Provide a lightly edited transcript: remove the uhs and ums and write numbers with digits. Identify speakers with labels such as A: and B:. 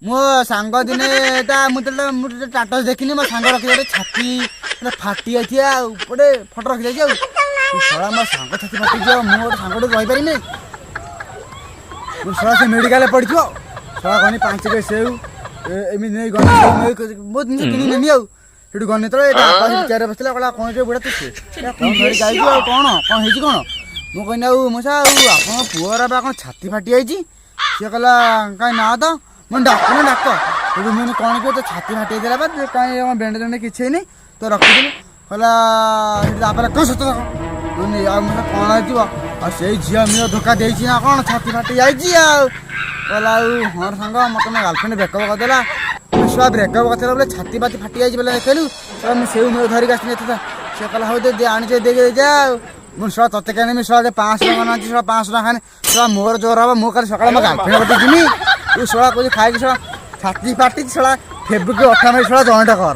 A: मो सांग दिने मुझे टाटस देखनी मो सांग रखी छाती फाटी जाए फटो रखी जाए सला मो सांग छाती फाटी जाओ मुझे सांग रही पारे सला से मेडिकल पड़ी सला गनी 5 के सेव एमती नहीं गनी बहुत जिन किणी नेमी आठ गनी तो चेयर बसला कला कौन बुढ़ा तू कौन धरी जाइए कौन कौन है कौन मुझे कहनी आशा आप पुअर कौन छाती फाटी जाइए सी कहला कहीं ना तो मुझे डाक ना डाक मुझे कौन कि तो छाती फाटी देला कहीं बेंडेज बेंडे किसी नहीं तो रखिदेलु कहला कौन सत मुझे कौन हो झील मिल धोखा देना कौन छाती फाटी जाइए कहला हाँ सांग मत मैं गर्लफ्रेंड ब्रेकअप करदेला छुआ ब्रेकअप करते बोले छाती बाती फाटी जाइए बोले देखलु मुझे से मेरे धरिक आसी सी कहला हो दे आनी दे जा मुझे तोते कहने शला 500 टका ना 500 टका खाने मोर जोर हम मुझे सका मैं गर्लफ्रेंड बटे जिमी तू शला कह खाई छाती फाटी शला फेब्रुक 18 शला जॉइंट कर